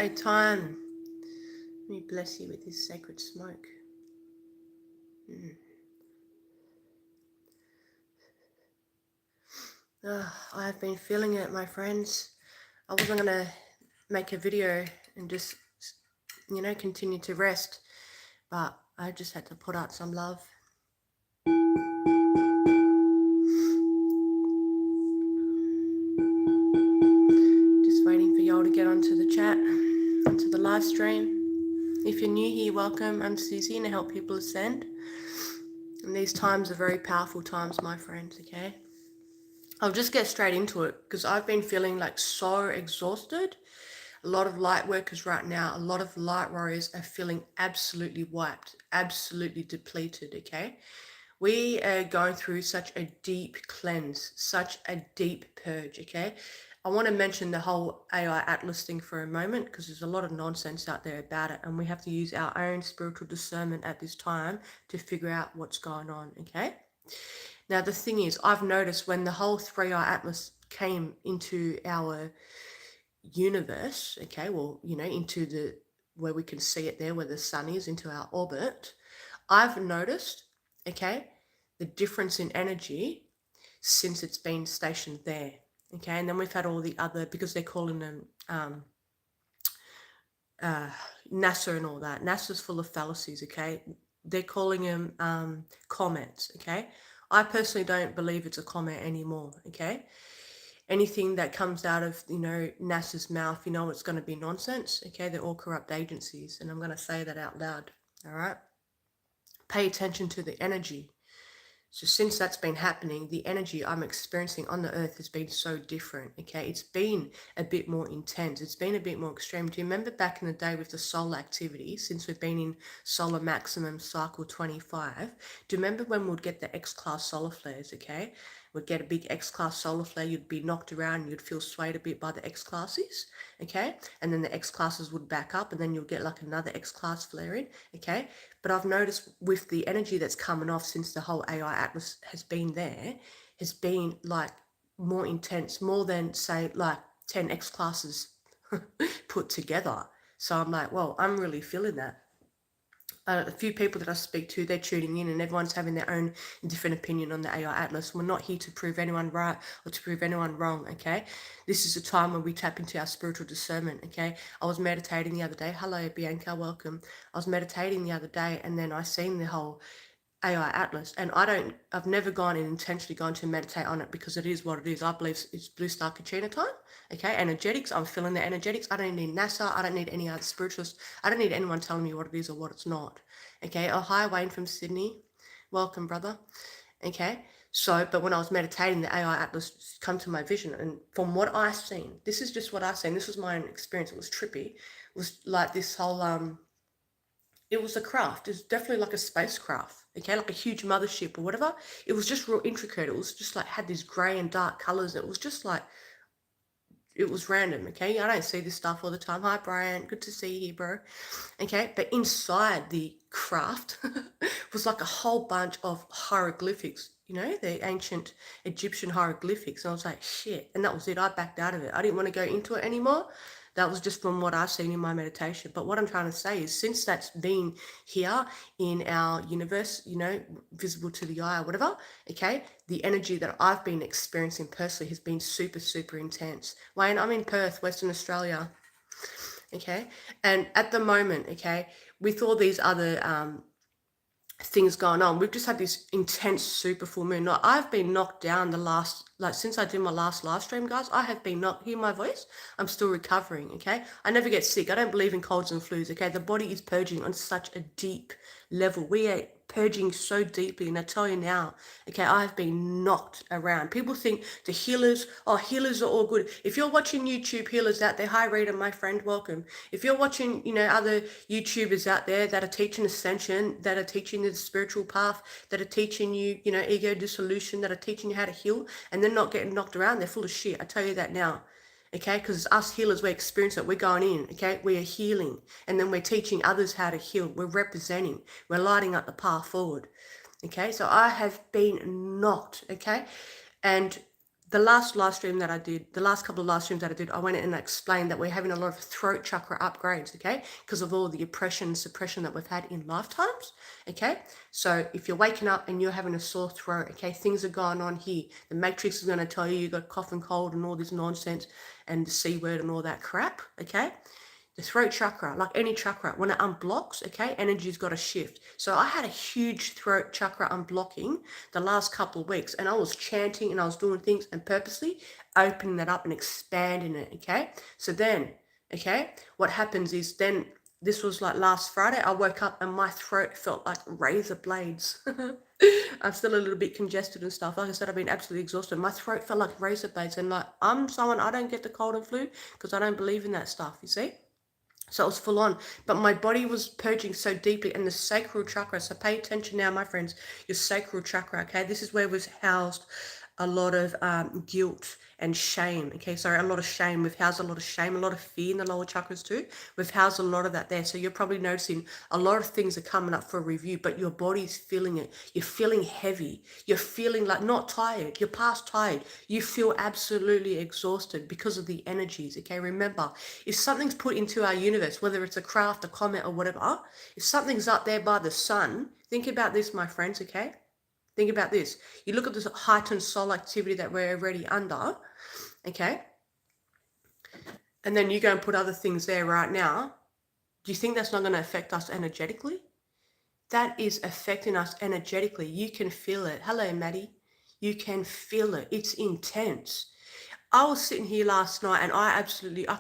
a time. Let me bless you with this sacred smoke. I have been feeling it, my friends. I wasn't going to make a video and just, continue to rest, but I just had to put out some love. Just waiting for y'all to get onto the chat, onto the live stream. If you're new here, welcome. I'm Susie and I help people ascend. And these times are very powerful times, my friends, okay? I'll just get straight into it because I've been feeling like so exhausted. A lot of light workers right now, a lot of light warriors are feeling absolutely wiped, absolutely depleted, okay? We are going through such a deep cleanse, such a deep purge, okay? I want to mention the whole AI Atlas thing for a moment because there's a lot of nonsense out there about it and we have to use our own spiritual discernment at this time to figure out what's going on, okay? Now, the thing is, I've noticed when the whole 3-eye Atlas came into our universe, okay, well, into the, where we can see it there, where the sun is, into our orbit, I've noticed, okay, the difference in energy since it's been stationed there, okay, and then we've had all the other, because they're calling them NASA and all that. NASA's full of fallacies, okay? They're calling them comments, okay? I personally don't believe it's a comment anymore, okay? Anything that comes out of, NASA's mouth, it's going to be nonsense, okay? They're all corrupt agencies, and I'm going to say that out loud, all right? Pay attention to the energy. So since that's been happening, the energy I'm experiencing on the earth has been so different, okay? It's been a bit more intense. It's been a bit more extreme. Do you remember back in the day with the solar activity, since we've been in solar maximum cycle 25, do you remember when we'd get the X-class solar flares, okay? We'd get a big X-class solar flare, you'd be knocked around, you'd feel swayed a bit by the X-classes, okay? And then the X-classes would back up and then you'll get like another X-class flare in, okay? But I've noticed with the energy that's coming off since the whole AI Atlas has been there, has been like more intense, more than say like 10 X classes put together. So I'm like, well, I'm really feeling that. A few people that I speak to, they're tuning in and everyone's having their own different opinion on the AI Atlas. We're not here to prove anyone right or to prove anyone wrong, okay? This is a time when we tap into our spiritual discernment, okay? I was meditating the other day. Hello, Bianca, welcome. I was meditating the other day and then I seen the whole AI Atlas, and I've never gone and intentionally gone to meditate on it because it is what it is. I believe it's Blue Star Kachina time, okay? Energetics, I'm feeling the energetics. I don't need NASA, I don't need any other spiritualists. I don't need anyone telling me what it is or what it's not, okay? Oh, hi, Wayne from Sydney. Welcome, brother, okay? So, but when I was meditating, the AI Atlas come to my vision, and from what I seen, this is just what I seen, this was my own experience, it was trippy. It was like this whole, it was a craft. It was definitely like a spacecraft, okay, like a huge mothership or whatever. It was just real intricate. It was just like had these grey and dark colours. It was just like, it was random, okay? I don't see this stuff all the time. Hi, Brian. Good to see you here, bro. Okay, but inside the craft was like a whole bunch of hieroglyphics, the ancient Egyptian hieroglyphics. And I was like, shit. And that was it. I backed out of it. I didn't want to go into it anymore. That was just from what I've seen in my meditation. But what I'm trying to say is since that's been here in our universe, visible to the eye or whatever, okay, the energy that I've been experiencing personally has been super, super intense. Wayne, I'm in Perth, Western Australia, okay? And at the moment, okay, with all these other things going on, we've just had this intense super full moon. Now, I've been knocked down the last, like since I did my last live stream, guys, I have been knocked, hear my voice? I'm still recovering, okay? I never get sick. I don't believe in colds and flus, okay? The body is purging on such a deep level. We are purging so deeply, and I tell you now, okay, I've been knocked around. People think the healers are all good. If you're watching YouTube healers out there, hi Rita, my friend, welcome. If you're watching, other YouTubers out there that are teaching ascension, that are teaching the spiritual path, that are teaching you, ego dissolution, that are teaching you how to heal, and they're not getting knocked around, they're full of shit. I tell you that now. Okay, because us healers, we experience it. We're going in, okay? We are healing. And then we're teaching others how to heal. We're representing. We're lighting up the path forward. Okay, so I have been knocked, okay? And the last live stream that I did, the last couple of live streams that I did, I went in and explained that we're having a lot of throat chakra upgrades, okay? Because of all the oppression and suppression that we've had in lifetimes, okay? So if you're waking up and you're having a sore throat, okay, things are going on here. The matrix is going to tell you you got cough and cold and all this nonsense and the C word and all that crap, okay? The throat chakra, like any chakra, when it unblocks, okay, energy's got to shift. So I had a huge throat chakra unblocking the last couple of weeks, and I was chanting and I was doing things and purposely opening that up and expanding it, okay? So then, okay, what happens is then, this was like last Friday, I woke up and my throat felt like razor blades. I'm still a little bit congested and stuff. Like I said, I've been absolutely exhausted. My throat felt like razor blades, and like, I'm someone, I don't get the cold and flu because I don't believe in that stuff, you see? So it was full on, but my body was purging so deeply, and the sacral chakra. So pay attention now, my friends, your sacral chakra, okay? This is where was housed a lot of guilt and shame, okay? Sorry, a lot of shame. We've housed a lot of shame, a lot of fear in the lower chakras too. We've housed a lot of that there. So you're probably noticing a lot of things are coming up for review, but your body's feeling it. You're feeling heavy. You're feeling like not tired. You're past tired. You feel absolutely exhausted because of the energies, okay? Remember, if something's put into our universe, whether it's a craft, a comet, or whatever, if something's up there by the sun, think about this, my friends, okay? Think about this. You look at this heightened soul activity that we're already under, okay? And then you go and put other things there right now. Do you think that's not going to affect us energetically? That is affecting us energetically. You can feel it. Hello, Maddie. You can feel it. It's intense. I was sitting here last night and I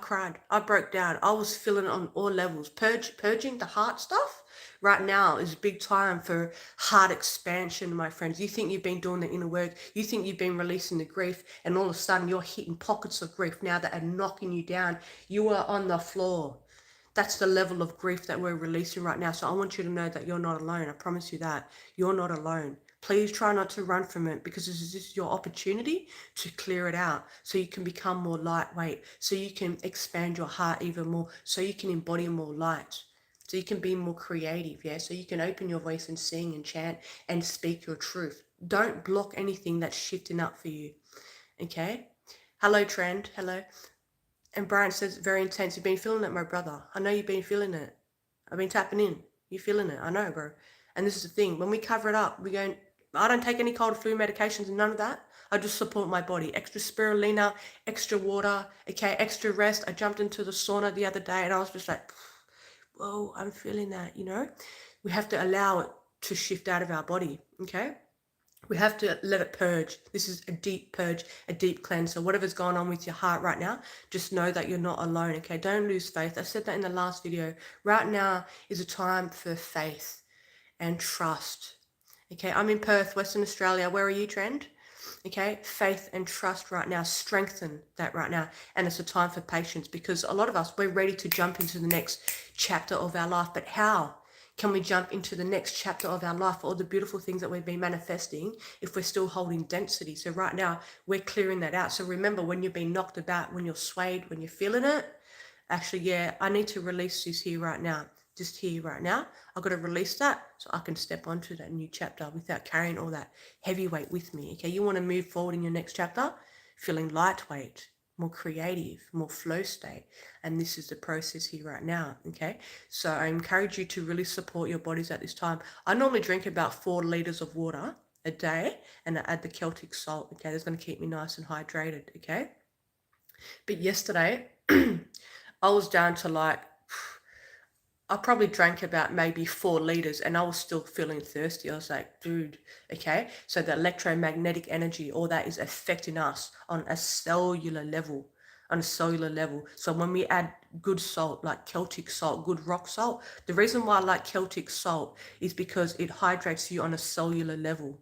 cried. I broke down. I was feeling it on all levels. Purging the heart stuff right now is big time for heart expansion, my friends. You think you've been doing the inner work. You think you've been releasing the grief, and all of a sudden you're hitting pockets of grief now that are knocking you down. You are on the floor. That's the level of grief that we're releasing right now. So I want you to know that you're not alone. I promise you that. You're not alone. Please try not to run from it, because this is your opportunity to clear it out so you can become more lightweight, so you can expand your heart even more, so you can embody more light, so you can be more creative, yeah? So you can open your voice and sing and chant and speak your truth. Don't block anything that's shifting up for you, okay? Hello, Trend. Hello. And Brian says, very intense. You've been feeling it, my brother. I know you've been feeling it. I've been tapping in. You're feeling it. I know, bro. And this is the thing. When we cover it up, I don't take any cold flu medications and none of that. I just support my body. Extra spirulina, extra water, okay, extra rest. I jumped into the sauna the other day and I was just like, whoa, I'm feeling that, you know? We have to allow it to shift out of our body, okay? We have to let it purge. This is a deep purge, a deep cleanse. So whatever's going on with your heart right now, just know that you're not alone, okay? Don't lose faith. I said that in the last video. Right now is a time for faith and trust, okay? I'm in Perth, Western Australia. Where are you, Trend? Okay, faith and trust right now. Strengthen that right now. And it's a time for patience, because a lot of us, we're ready to jump into the next chapter of our life. But how can we jump into the next chapter of our life, all the beautiful things that we've been manifesting, if we're still holding density? So right now we're clearing that out. So remember, when you're being knocked about, when you're swayed, when you're feeling it, actually, yeah, I need to release this here right now. Just here right now, I've got to release that so I can step onto that new chapter without carrying all that heavy weight with me. Okay, you want to move forward in your next chapter feeling lightweight, more creative, more flow state. And this is the process here right now, okay? So I encourage you to really support your bodies at this time. I normally drink about 4 liters of water a day, and I add the Celtic salt, okay? That's going to keep me nice and hydrated, okay? But yesterday, I was down to like, I probably drank about maybe 4 liters and I was still feeling thirsty. I was like, dude, okay? So the electromagnetic energy, all that is affecting us on a cellular level, So when we add good salt, like Celtic salt, good rock salt, the reason why I like Celtic salt is because it hydrates you on a cellular level.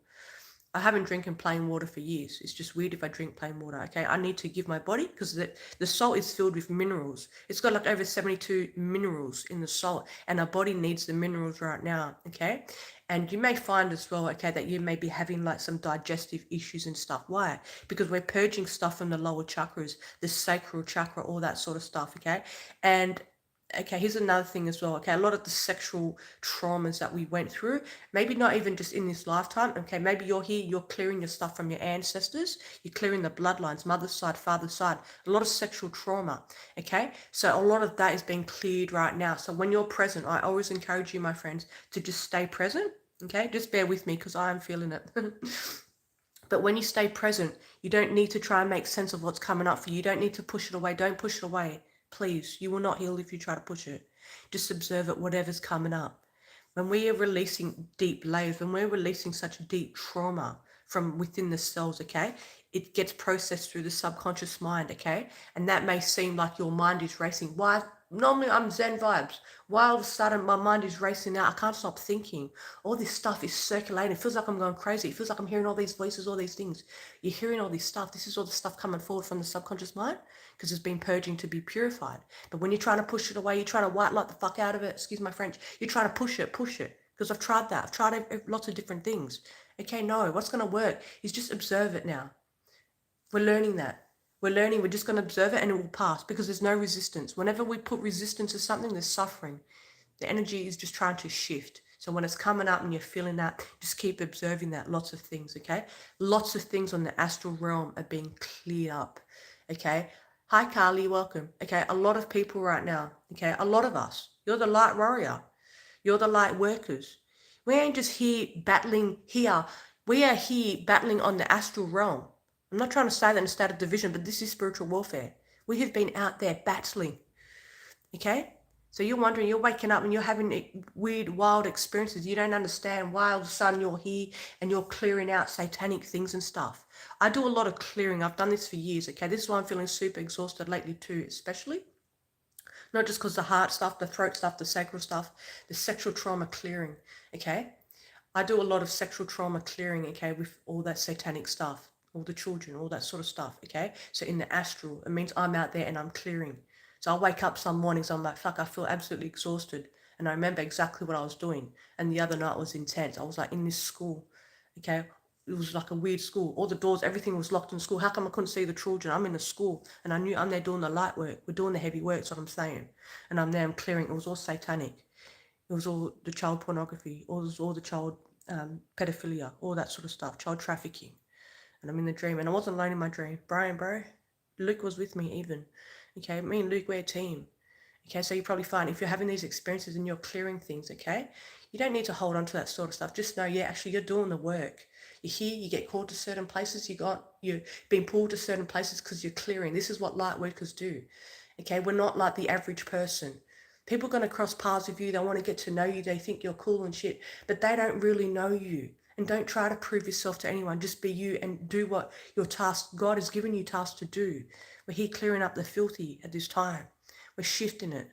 I haven't drinking plain water for years. It's just weird if I drink plain water, okay? I need to give my body, because the salt is filled with minerals. It's got like over 72 minerals in the salt, and our body needs the minerals right now, okay? And you may find as well, okay, that you may be having like some digestive issues and stuff. Why? Because we're purging stuff from the lower chakras, the sacral chakra, all that sort of stuff, okay? And Okay, here's another thing as well. Okay, a lot of the sexual traumas that we went through, maybe not even just in this lifetime. Okay, maybe you're here, you're clearing your stuff from your ancestors, you're clearing the bloodlines, mother's side, father's side, a lot of sexual trauma. Okay, so a lot of that is being cleared right now. So when you're present, I always encourage you, my friends, to just stay present. Okay, just bear with me because I am feeling it. But when you stay present, you don't need to try and make sense of what's coming up for you. You don't need to push it away. Don't push it away. Please, you will not heal if you try to push it. Just observe it, whatever's coming up. When we are releasing deep layers, when we're releasing such deep trauma from within the cells, okay, it gets processed through the subconscious mind, okay? And that may seem like your mind is racing. Why? Normally I'm Zen vibes. Why all of a sudden my mind is racing now? I can't stop thinking. All this stuff is circulating. It feels like I'm going crazy. It feels like I'm hearing all these voices, all these things. You're hearing all this stuff. This is all the stuff coming forward from the subconscious mind because it's been purging to be purified. But when you're trying to push it away, you're trying to white light the fuck out of it. Excuse my French. You're trying to push it. Because I've tried that. I've tried lots of different things. Okay, no. What's going to work is just observe it now. We're learning that. We're just going to observe it and it will pass because there's no resistance. Whenever we put resistance to something, there's suffering. The energy is just trying to shift. So when it's coming up and you're feeling that, just keep observing that. Lots of things, okay? Lots of things on the astral realm are being cleared up, okay? Hi, Carly, welcome. Okay, a lot of people right now, okay? A lot of us. You're the light warrior. You're the light workers. We ain't just here battling here. We are here battling on the astral realm. I'm not trying to say that in a state of division, but this is spiritual warfare. We have been out there battling, okay? So you're wondering, you're waking up and you're having weird, wild experiences. You don't understand why all of a sudden you're here and you're clearing out satanic things and stuff. I do a lot of clearing. I've done this for years, okay? This is why I'm feeling super exhausted lately too, especially. Not just because the heart stuff, the throat stuff, the sacral stuff, the sexual trauma clearing, okay? I do a lot of sexual trauma clearing, okay, with all that satanic stuff, all the children, all that sort of stuff, okay? So in the astral, it means I'm out there and I'm clearing. So I wake up some mornings, I'm like, fuck, I feel absolutely exhausted. And I remember exactly what I was doing. And the other night was intense. I was like in this school, okay? It was like a weird school. All the doors, everything was locked in school. How come I couldn't see the children? I'm in the school and I knew I'm there doing the light work. We're doing the heavy work, that's what I'm saying. And I'm there, I'm clearing. It was all satanic. It was all the child pornography, all the child pedophilia, all that sort of stuff, child trafficking. And I'm in the dream. And I wasn't alone in my dream. Brian, bro, Luke was with me even. Okay, me and Luke, we're a team. Okay, so you probably find if you're having these experiences and you're clearing things, okay, you don't need to hold on to that sort of stuff. Just know, yeah, actually you're doing the work. You're here, you get called to certain places, you're being pulled to certain places because you're clearing. This is what light workers do. Okay, we're not like the average person. People are going to cross paths with you. They want to get to know you. They think you're cool and shit, but they don't really know you. And don't try to prove yourself to anyone. Just be you and do what your task, God has given you tasks to do. We're here clearing up the filthy at this time. We're shifting it.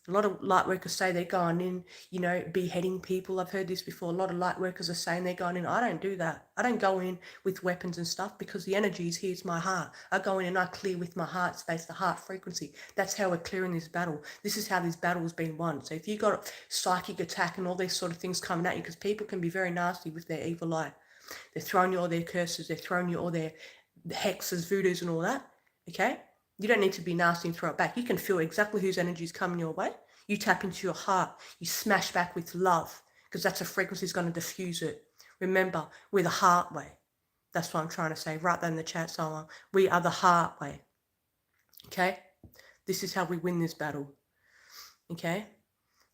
A lot of light workers say they're going in, beheading people. I've heard this before. A lot of light workers are saying they're going in. I don't do that. I don't go in with weapons and stuff because the energy is here. It's my heart. I go in and I clear with my heart space, the heart frequency. That's how we're clearing this battle. This is how this battle has been won. So if you got psychic attack and all these sort of things coming at you, because people can be very nasty with their evil eye. They're throwing you all their curses. They're throwing you all their hexes, voodoos and all that. Okay? You don't need to be nasty and throw it back. You can feel exactly whose energy is coming your way. You tap into your heart. You smash back with love because that's a frequency that's going to diffuse it. Remember, we're the heart way. That's what I'm trying to say. Right there in the chat, someone. We are the heart way. Okay? This is how we win this battle. Okay?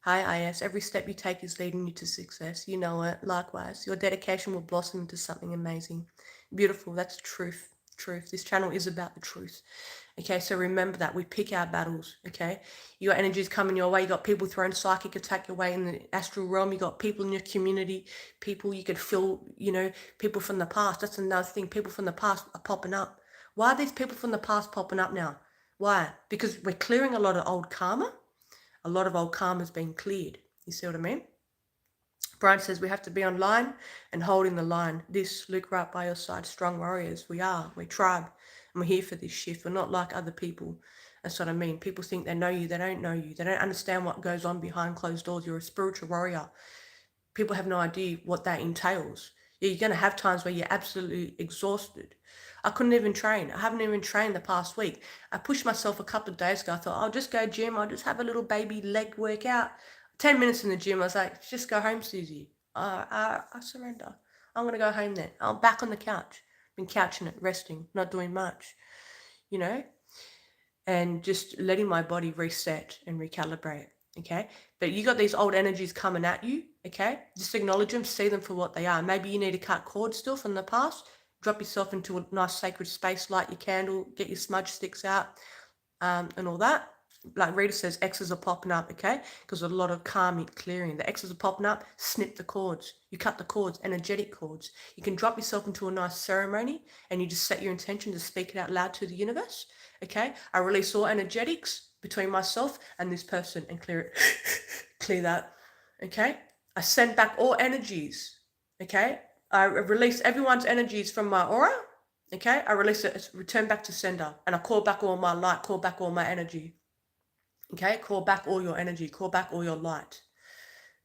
Hi, IS. Every step you take is leading you to success. You know it. Likewise, your dedication will blossom into something amazing. Beautiful. That's truth. Truth. This channel is about the truth. Okay, so remember that we pick our battles. Okay, your energy is coming your way. You got people throwing psychic attack your way in the astral realm. You got people in your community, people you could feel, people from the past. That's another thing. People from the past are popping up. Why are these people from the past popping up now? Why? Because we're clearing a lot of old karma. A lot of old karma is being cleared. You see what I mean? Brian says we have to be online and holding the line. This, Luke, right by your side, strong warriors. We are. We're tribe. And we're here for this shift. We're not like other people. That's what I mean. People think they know you. They don't know you. They don't understand what goes on behind closed doors. You're a spiritual warrior. People have no idea what that entails. You're going to have times where you're absolutely exhausted. I couldn't even train. I haven't even trained the past week. I pushed myself a couple of days ago. I thought, I'll just go gym. I'll just have a little baby leg workout. 10 minutes in the gym, I was like, just go home, Susie. I surrender. I'm going to go home then. I'm back on the couch. Been couching it, resting, not doing much, you know, and just letting my body reset and recalibrate. Okay. But you got these old energies coming at you. Okay. Just acknowledge them, see them for what they are. Maybe you need to cut cords still from the past. Drop yourself into a nice sacred space, light your candle, get your smudge sticks out, and all that. Like Rita says, X's are popping up, okay? Because a lot of karmic clearing. The X's are popping up, snip the cords. You cut the cords, energetic cords. You can drop yourself into a nice ceremony and you just set your intention to speak it out loud to the universe, okay? I release all energetics between myself and this person and clear it. Clear that, okay? I send back all energies, okay? I release everyone's energies from my aura, okay? I release it, return back to sender, and I call back all my light, call back all my energy, okay? Call back all your energy, call back all your light.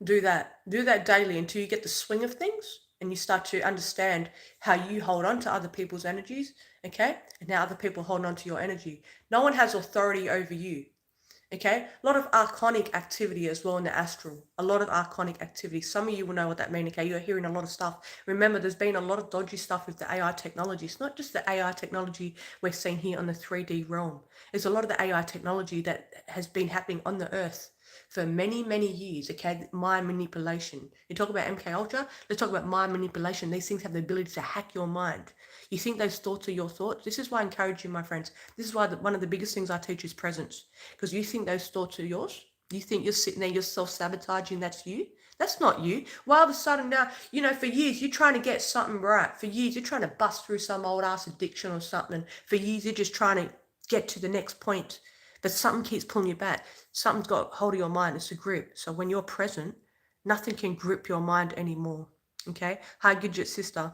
Do that daily until you get the swing of things and you start to understand how you hold on to other people's energies, okay? And how other people hold on to your energy. No one has authority over you. Okay, a lot of archonic activity as well in the astral. A lot of archonic activity. Some of you will know what that means. Okay, you're hearing a lot of stuff. Remember, there's been a lot of dodgy stuff with the AI technology. It's not just the AI technology we're seeing here on the 3D realm. There's a lot of the AI technology that has been happening on the earth for many, many years. Okay, mind manipulation. You talk about MK Ultra, let's talk about mind manipulation. These things have the ability to hack your mind. You think those thoughts are your thoughts? This is why I encourage you, my friends. This is why one of the biggest things I teach is presence. Because you think those thoughts are yours. You think you're sitting there, you're self-sabotaging, that's you. That's not you. Why all of a sudden now, for years you're trying to get something right. For years you're trying to bust through some old ass addiction or something. For years you're just trying to get to the next point. But something keeps pulling you back. Something's got hold of your mind. It's a grip. So when you're present, nothing can grip your mind anymore. Okay? Hi, Gidget sister.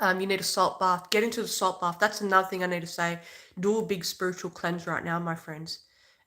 You need a salt bath. Get into the salt bath. That's another thing I need to say. Do a big spiritual cleanse right now, my friends.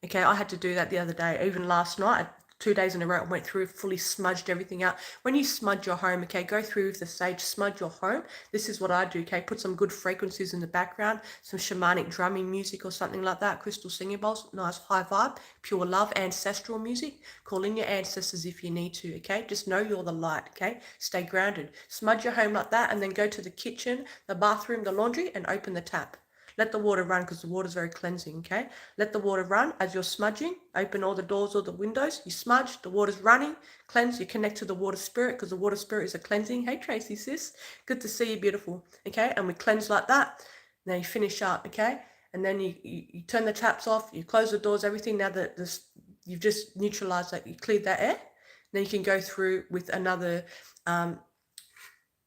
Okay, I had to do that the other day. Even last night, 2 days in a row, I went through, fully smudged everything out. When you smudge your home, okay, go through with the sage, smudge your home. This is what I do, okay? Put some good frequencies in the background, some shamanic drumming music or something like that, crystal singing bowls, nice high vibe, pure love, ancestral music. Call in your ancestors if you need to, okay? Just know you're the light, okay? Stay grounded. Smudge your home like that and then go to the kitchen, the bathroom, the laundry, and open the tap. Let the water run because the water is very cleansing, okay? Let the water run as you're smudging. Open all the doors or the windows. You smudge, the water's running. Cleanse, you connect to the water spirit because the water spirit is a cleansing. Hey, Tracy, sis. Good to see you, beautiful. Okay, and we cleanse like that. Now you finish up, okay? And then you turn the taps off. You close the doors, everything. Now that you've just neutralized that, you cleared that air. Then you can go through with another,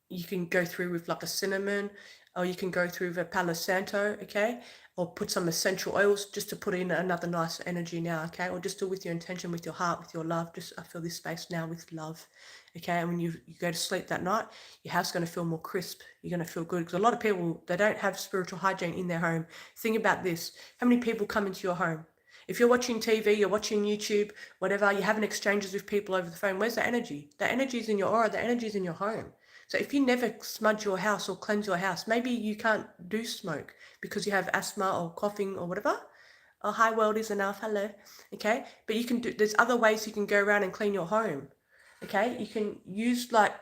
you can go through with like a cinnamon, or you can go through with a Palo Santo, okay? Or put some essential oils just to put in another nice energy now, okay? Or just do with your intention, with your heart, with your love. Just I fill this space now with love, okay? And when you go to sleep that night, your house is going to feel more crisp. You're going to feel good. Because a lot of people, they don't have spiritual hygiene in their home. Think about this. How many people come into your home? If you're watching TV, you're watching YouTube, whatever, you're having exchanges with people over the phone, where's the energy? The energy is in your aura. The energy is in your home. So if you never smudge your house or cleanse your house, maybe you can't do smoke because you have asthma or coughing or whatever. Oh, hi world is enough, hello. Okay, but you can do, there's other ways you can go around and clean your home. Okay, you can use like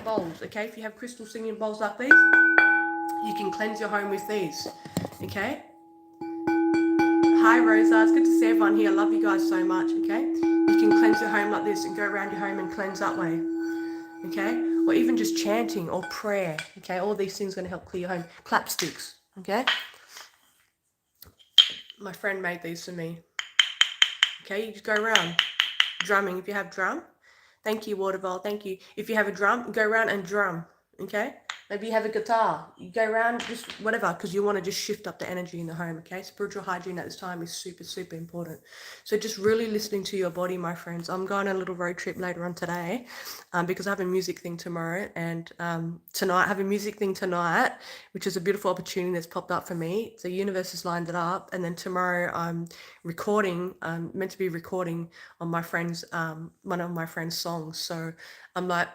bowls, okay? If you have crystal singing bowls like these, you can cleanse your home with these, okay? Hi Rosa, it's good to see everyone here. I love you guys so much, okay? You can cleanse your home like this and go around your home and cleanse that way. Okay, or even just chanting or prayer, okay, all these things are going to help clear your home. Clap sticks, okay, my friend made these for me, okay, you just go around drumming. If you have drum, thank you Waterval, thank you. If you have a drum, go around and drum, okay. Maybe you have a guitar, you go around, just whatever, because you want to just shift up the energy in the home, okay? Spiritual hygiene at this time is super, super important. So just really listening to your body, my friends. I'm going on a little road trip later on today because I have a music thing tomorrow, and tonight, I have a music thing tonight, which is a beautiful opportunity that's popped up for me. The universe has lined it up, and then tomorrow I'm recording, I'm meant to be recording on my friend's, one of my friend's songs. So I'm like,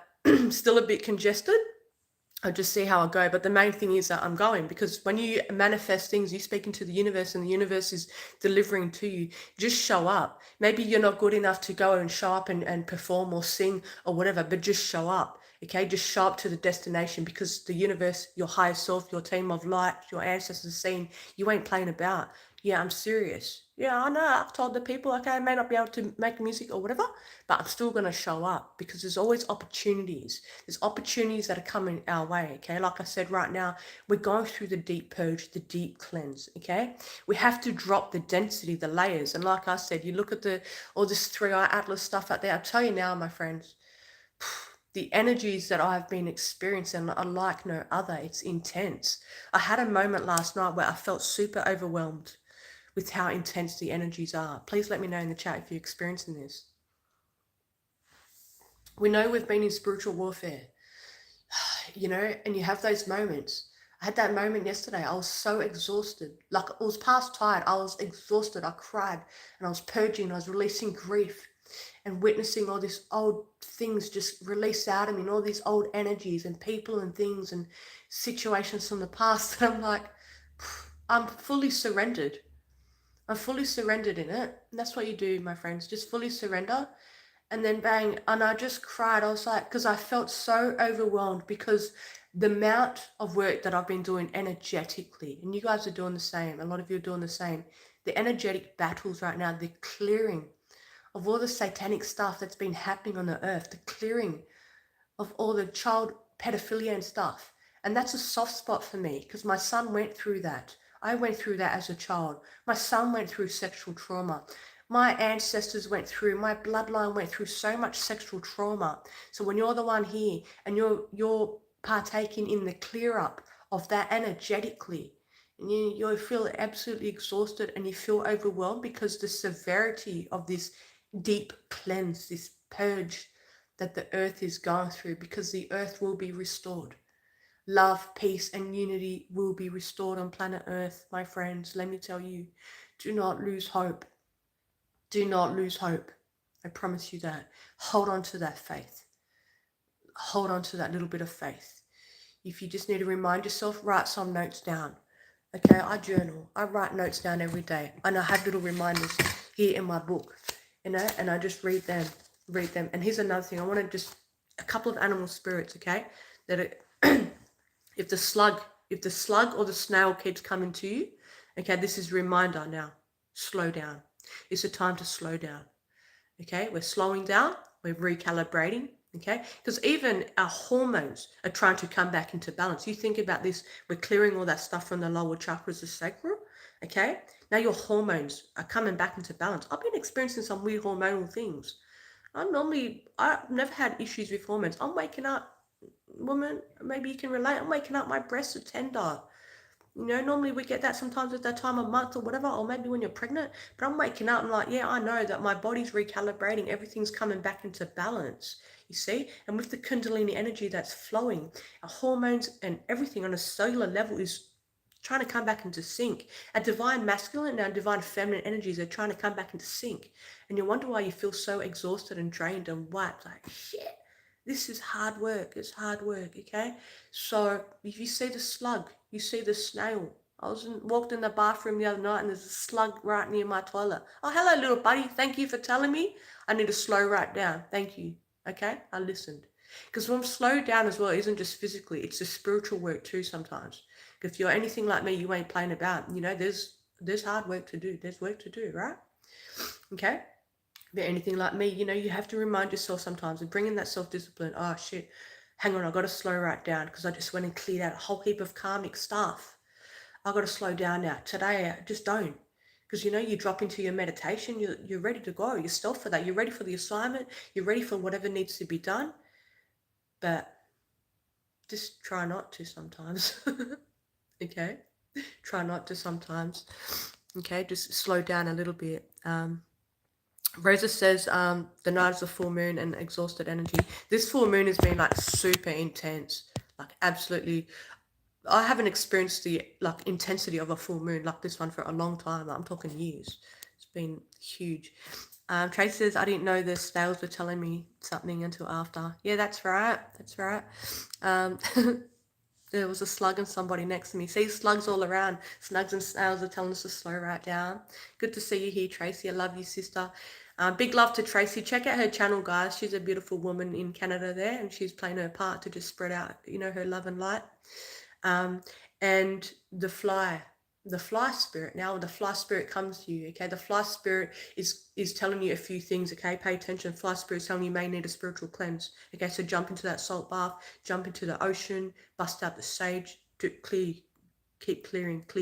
still a bit congested. I'll just see how I go. But the main thing is that I'm going, because when you manifest things, you speak into the universe and the universe is delivering to you. Just show up. Maybe you're not good enough to go and show up and perform or sing or whatever, but just show up. Okay, just show up to the destination, because the universe, your higher self, your team of light, your ancestors saying you ain't playing about. Yeah, I'm serious. Yeah, I know. I've told the people, okay, I may not be able to make music or whatever, but I'm still going to show up, because there's always opportunities. There's opportunities that are coming our way, okay? Like I said, right now, we're going through the deep purge, the deep cleanse, okay? We have to drop the density, the layers. And like I said, you look at all this 3i Atlas stuff out there. I'll tell you now, my friends, the energies that I've been experiencing are like no other. It's intense. I had a moment last night where I felt super overwhelmed with how intense the energies are. Please let me know in the chat if you're experiencing this. We know we've been in spiritual warfare, you know, and you have those moments. I had that moment yesterday. I was so exhausted. Like, it was past tired. I was exhausted. I cried and I was purging. I was releasing grief and witnessing all these old things just release out of me, and all these old energies and people and things and situations from the past. And I'm like, I'm fully surrendered. I'm fully surrendered in it. And that's what you do, my friends. Just fully surrender. And then bang, and I just cried. I was like, because I felt so overwhelmed, because the amount of work that I've been doing energetically, and you guys are doing the same, a lot of you are doing the same, the energetic battles right now, the clearing of all the satanic stuff that's been happening on the earth, the clearing of all the child pedophilia and stuff. And that's a soft spot for me, because my son went through that. I went through that as a child. My son went through sexual trauma. My ancestors went through, my bloodline went through so much sexual trauma. So when you're the one here and you're partaking in the clear up of that energetically, and you feel absolutely exhausted and you feel overwhelmed, because the severity of this deep cleanse, this purge that the earth is going through, because the earth will be restored. Love, peace, and unity will be restored on planet Earth, my friends. Let me tell you, do not lose hope. Do not lose hope. I promise you that. Hold on to that faith. Hold on to that little bit of faith. If you just need to remind yourself, write some notes down. Okay, I journal. I write notes down every day. And I have little reminders here in my book, you know, and I just read them. And here's another thing. I want to just, a couple of animal spirits, okay, that if the slug or the snail keeps coming to you, okay, this is a reminder now. Slow down. It's a time to slow down. Okay, we're slowing down, we're recalibrating. Okay, because even our hormones are trying to come back into balance. You think about this, we're clearing all that stuff from the lower chakras, the sacral. Okay, now your hormones are coming back into balance. I've been experiencing some weird hormonal things. I've never had issues with hormones. I'm waking up, woman, maybe you can relate. I'm waking up, my breasts are tender. You know, normally we get that sometimes at that time of month or whatever, or maybe when you're pregnant. But I'm waking up and like, yeah, I know that my body's recalibrating. Everything's coming back into balance, you see? And with the Kundalini energy that's flowing, our hormones and everything on a cellular level is trying to come back into sync. Our divine masculine and our divine feminine energies are trying to come back into sync. And you wonder why you feel so exhausted and drained and wiped. Like, shit, this is hard work. It's hard work, okay? So if you see the slug, you see the snail. Walked in the bathroom the other night and there's a slug right near my toilet. Oh, hello, little buddy. Thank you for telling me. I need to slow right down. Thank you. Okay? I listened. Because when I'm slowed down as well, it isn't just physically, it's the spiritual work too sometimes. If you're anything like me, you ain't playing about. You know, there's hard work to do. There's work to do, right? Okay? If you're anything like me, you know, you have to remind yourself sometimes and bring in that self-discipline. Oh, shit. Hang on, I've got to slow right down because I just went and cleared out a whole heap of karmic stuff. I've got to slow down now. Today, I just don't. Because, you know, you drop into your meditation, you're ready to go. You're still for that. You're ready for the assignment. You're ready for whatever needs to be done. But just try not to sometimes. Okay? Try not to sometimes. Okay? Just slow down a little bit. Rosa says the night is a full moon and exhausted energy. This full moon has been like super intense, like absolutely. I haven't experienced the like intensity of a full moon like this one for a long time. I'm talking years. It's been huge. Tracy says, I didn't know the snails were telling me something until after. Yeah, that's right. That's right. There was a slug and somebody next to me. See, slugs all around. Slugs and snails are telling us to slow right down. Good to see you here, Tracy. I love you, sister. Big love to Tracy. Check out her channel, guys. She's a beautiful woman in Canada there, and she's playing her part to just spread out, her love and light. And the fly spirit. Now the fly spirit comes to you, okay? The fly spirit is telling you a few things, okay? Pay attention. Fly spirit is telling you may need a spiritual cleanse, okay? So jump into that salt bath, jump into the ocean, bust out the sage, keep clear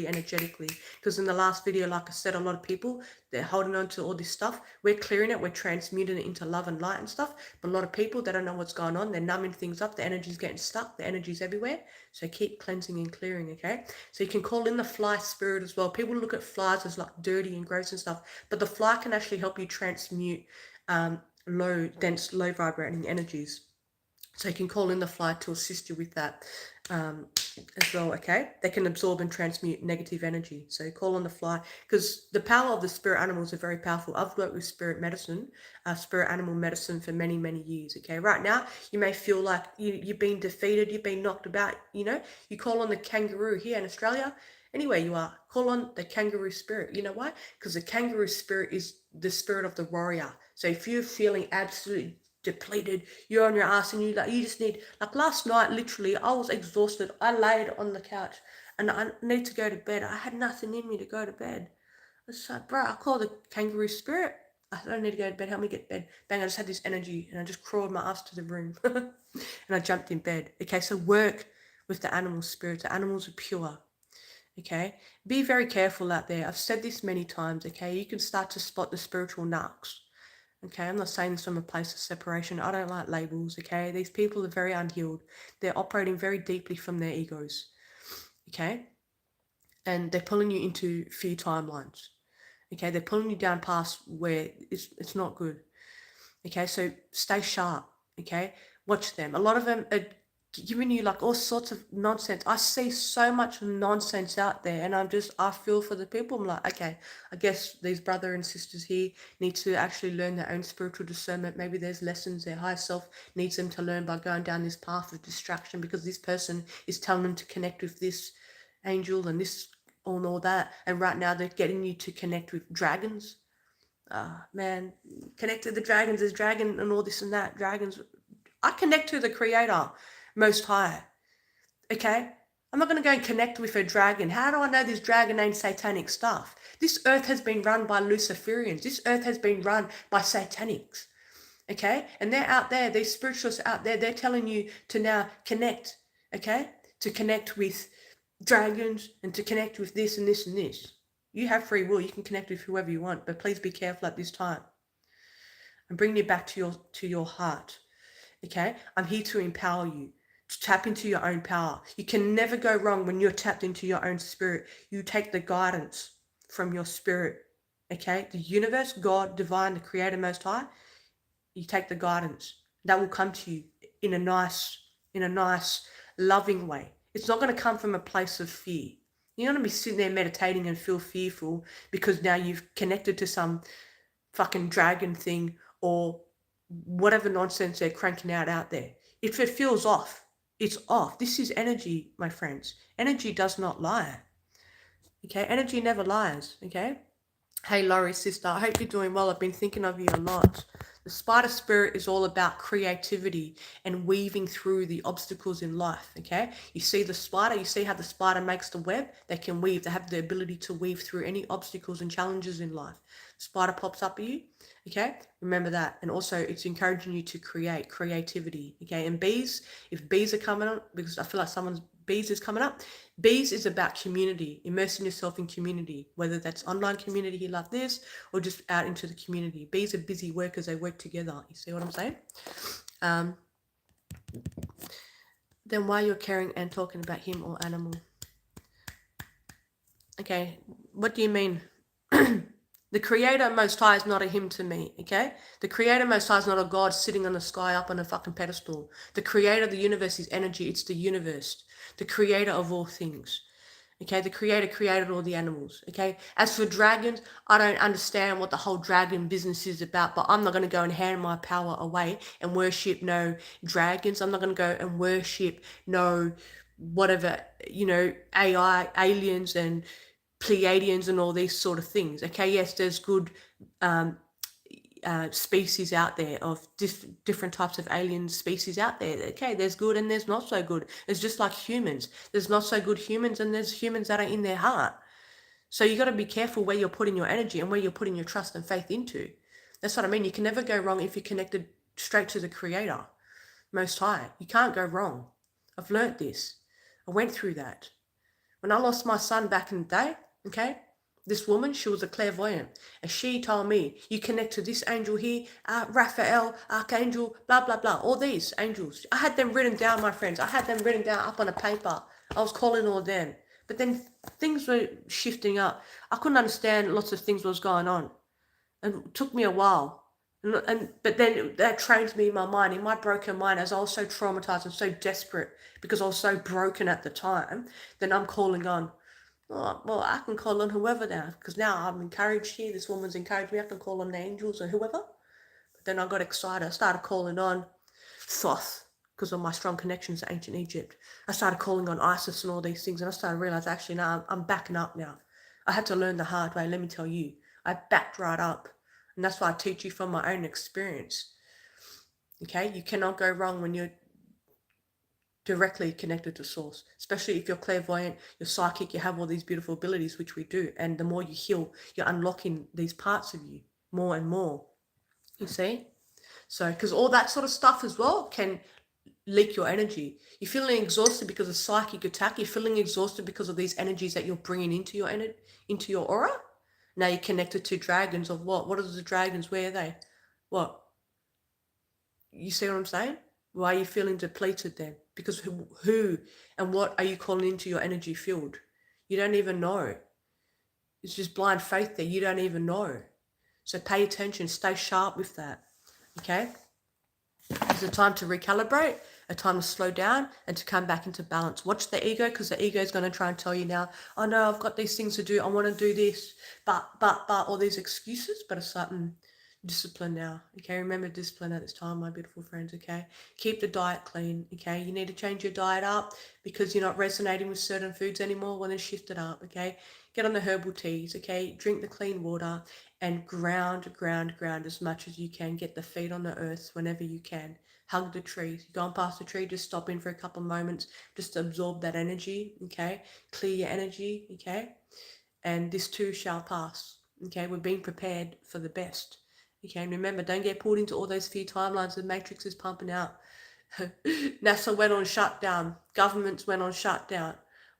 energetically, because in the last video, like I said, a lot of people, they're holding on to all this stuff. We're clearing it, we're transmuting it into love and light and stuff, but a lot of people, they don't know what's going on. They're numbing things up, the energy's getting stuck, the energy's everywhere. So keep cleansing and clearing, okay? So you can call in the fly spirit as well. People look at flies as like dirty and gross and stuff, but the fly can actually help you transmute low vibrating energies. So you can call in the fly to assist you with that as well, okay? They can absorb and transmute negative energy. So call on the fly, because the power of the spirit animals are very powerful. I've worked with spirit animal medicine for many, many years, okay? Right now, you may feel like you've been defeated, you've been knocked about, you call on the kangaroo here in Australia. Anywhere you are, call on the kangaroo spirit. You know why? Because the kangaroo spirit is the spirit of the warrior. So if you're feeling absolutely depleted, you're on your ass, and you just need, like last night, literally, I was exhausted. I laid on the couch and I need to go to bed. I had nothing in me to go to bed. I was like, bro, I called the kangaroo spirit. I don't need to go to bed. Help me get to bed. Bang, I just had this energy and I just crawled my ass to the room and I jumped in bed. Okay, so work with the animal spirits. The animals are pure. Okay, be very careful out there. I've said this many times. Okay, you can start to spot the spiritual narcs. Okay, I'm not saying this from a place of separation. I don't like labels, okay? These people are very unhealed. They're operating very deeply from their egos, okay? And they're pulling you into fear timelines, okay? They're pulling you down past where it's not good, okay? So stay sharp, okay? Watch them. A lot of them are giving you like all sorts of nonsense. I see so much nonsense out there, and I feel for the people. I'm like, okay, I guess these brother and sisters here need to actually learn their own spiritual discernment. Maybe there's lessons their higher self needs them to learn by going down this path of distraction, because this person is telling them to connect with this angel and this and all that, and right now they're getting you to connect with dragons. Man, connect to the dragons. There's dragon and all this and that. Dragons. I connect to the creator, Most High, okay? I'm not going to go and connect with a dragon. How do I know this dragon ain't satanic stuff? This earth has been run by Luciferians. This earth has been run by satanics, okay? And they're out there, these spiritualists out there, they're telling you to now connect, okay? To connect with dragons and to connect with this and this and this. You have free will. You can connect with whoever you want, but please be careful at this time. I'm bringing you back to your heart. Okay, I'm here to empower you, to tap into your own power. You can never go wrong when you're tapped into your own spirit. You take the guidance from your spirit, okay? The universe, God, divine, the creator, Most High, you take the guidance. That will come to you in a nice, loving way. It's not going to come from a place of fear. You're going to be sitting there meditating and feel fearful because now you've connected to some fucking dragon thing or whatever nonsense they're cranking out there. If it feels off, it's off. This is energy, my friends. Energy does not lie. Okay, energy never lies. Okay. Hey, Laurie, sister, I hope you're doing well. I've been thinking of you a lot. The spider spirit is all about creativity and weaving through the obstacles in life, okay? You see the spider, you see how the spider makes the web? They can weave, they have the ability to weave through any obstacles and challenges in life. The spider pops up at you, okay? Remember that. And also, it's encouraging you to create creativity, okay? And bees, if bees are coming on, because I feel like bees is coming up. Bees is about community, immersing yourself in community, whether that's online community here like this or just out into the community. Bees are busy workers, they work together. You see what I'm saying? Then why you're caring and talking about him or animal? Okay, what do you mean? The creator Most High is not a him to me, okay? The creator Most High is not a God sitting on the sky up on a fucking pedestal. The creator of the universe is energy. It's the universe, the creator of all things, Okay, the creator created all the animals. Okay, as for dragons, I don't understand what the whole dragon business is about, but I'm not going to go and hand my power away and worship no dragons. I'm not going to go and worship no whatever, AI, aliens and Pleiadians and all these sort of things. Okay, yes, there's good um, species out there of different types of alien species out there. Okay, there's good and there's not so good. It's just like humans. There's not so good humans and there's humans that are in their heart. So you got to be careful where you're putting your energy and where you're putting your trust and faith into. That's what I mean. You can never go wrong if you're connected straight to the Creator, Most High. You can't go wrong. I've learnt this. I went through that. When I lost my son back in the day, okay, this woman, she was a clairvoyant, and she told me, you connect to this angel here, Raphael, Archangel, blah, blah, blah, all these angels. I had them written down, my friends. I had them written down up on a paper. I was calling all them. But then things were shifting up. I couldn't understand lots of things was going on. And it took me a while. But then that trained me in my mind, in my broken mind, as I was so traumatized and so desperate because I was so broken at the time. Then I'm calling on, oh, well, I can call on whoever now, because now I'm encouraged here. This woman's encouraged me. I can call on the angels or whoever. But then I got excited. I started calling on Thoth because of my strong connections to ancient Egypt. I started calling on Isis and all these things, and I started to realize, actually, now I'm backing up now. I had to learn the hard way. Let me tell you, I backed right up. And that's why I teach you from my own experience. Okay, you cannot go wrong when you're directly connected to source, especially if you're clairvoyant, you're psychic, you have all these beautiful abilities, which we do. And the more you heal, you're unlocking these parts of you more and more. You see? So, because all that sort of stuff as well can leak your energy. You're feeling exhausted because of psychic attack. You're feeling exhausted because of these energies that you're bringing into your aura. Now you're connected to dragons of what? What are the dragons? Where are they? What? You see what I'm saying? Why are you feeling depleted then? Because who and what are you calling into your energy field? You don't even know. It's just blind faith there. You don't even know. So pay attention. Stay sharp with that. Okay? It's a time to recalibrate, a time to slow down and to come back into balance. Watch the ego, because the ego is going to try and tell you now, oh no, I've got these things to do. I want to do this, but, all these excuses. But it's something discipline now. Okay, remember discipline at this time, my beautiful friends. Okay, keep the diet clean. Okay, you need to change your diet up because you're not resonating with certain foods anymore. Well, then shift it up. Okay, get on the herbal teas. Okay, drink the clean water and ground as much as you can. Get the feet on the earth whenever you can. Hug the trees. You're going past the tree, just stop in for a couple of moments, just absorb that energy. Okay, clear your energy. Okay, and this too shall pass. Okay, we're being prepared for the best. Okay, and remember, don't get pulled into all those fear timelines. The matrix is pumping out. NASA went on shutdown. Governments went on shutdown.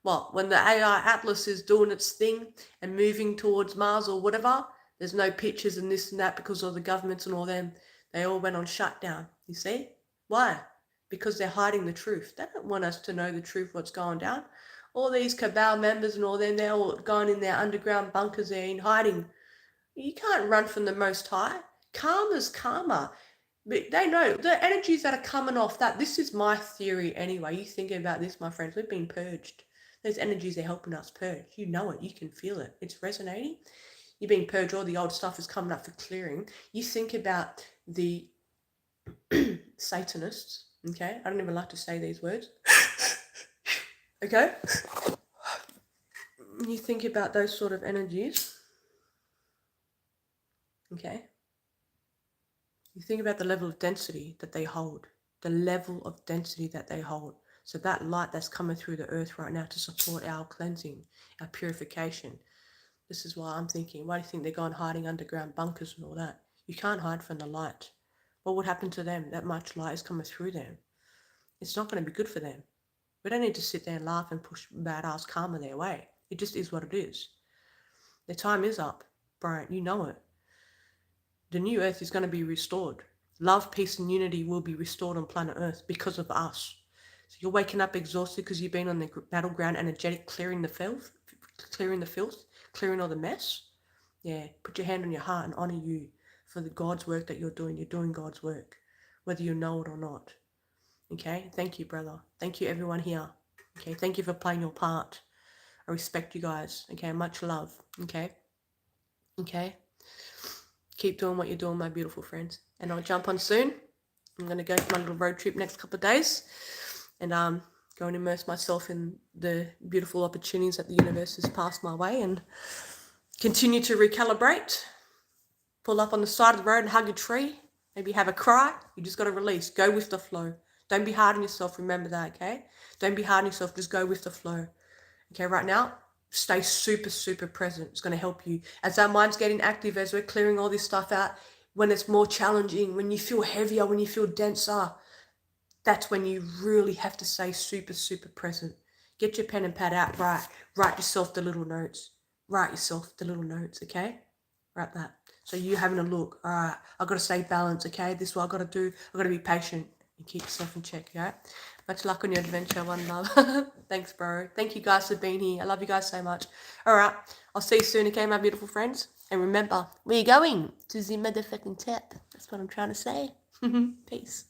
What? When the AI Atlas is doing its thing and moving towards Mars or whatever, there's no pictures and this and that because of the governments and all them. They all went on shutdown. You see? Why? Because they're hiding the truth. They don't want us to know the truth, what's going down. All these cabal members and all them, they're all going in their underground bunkers there in hiding. You can't run from the Most High. Karma's karma. But they know the energies that are coming off that. This is my theory anyway. You thinking about this, my friends. We've been purged. Those energies are helping us purge. You know it. You can feel it. It's resonating. You're being purged. All the old stuff is coming up for clearing. You think about the Satanists. Okay? I don't even like to say these words. Okay? You think about those sort of energies. Okay? You think about the level of density that they hold, the level of density that they hold. So that light that's coming through the earth right now to support our cleansing, our purification. This is why I'm thinking, why do you think they're going hiding underground bunkers and all that? You can't hide from the light. What would happen to them? That much light is coming through them. It's not going to be good for them. We don't need to sit there and laugh and push badass karma their way. It just is what it is. Their time is up, Brian. You know it. The new earth is going to be restored. Love, peace, and unity will be restored on planet Earth because of us. So you're waking up exhausted because you've been on the battleground, energetic, clearing the filth, clearing all the mess. Yeah, put your hand on your heart and honor you for the God's work that you're doing. You're doing God's work, whether you know it or not. Okay, thank you, brother. Thank you, everyone here. Okay, thank you for playing your part. I respect you guys. Okay, much love. Okay. Keep doing what you're doing, my beautiful friends. And I'll jump on soon. I'm going to go for my little road trip next couple of days and go and immerse myself in the beautiful opportunities that the universe has passed my way and continue to recalibrate. Pull up on the side of the road and hug a tree. Maybe have a cry. You just got to release. Go with the flow. Don't be hard on yourself. Remember that, okay? Don't be hard on yourself. Just go with the flow. Okay, right now, stay super, super present. It's going to help you. As our mind's getting active, as we're clearing all this stuff out, when it's more challenging, when you feel heavier, when you feel denser, that's when you really have to stay super, super present. Get your pen and pad out, write yourself the little notes. Write yourself the little notes, okay? Write that. So you having a look, all right, I've got to stay balanced, okay? This is what I've got to do. I've got to be patient and keep yourself in check, okay? Much luck on your adventure, one love. Thanks, bro. Thank you guys for being here. I love you guys so much. All right, I'll see you soon, okay, my beautiful friends? And remember, we're going to the motherfucking tip. That's what I'm trying to say. Peace.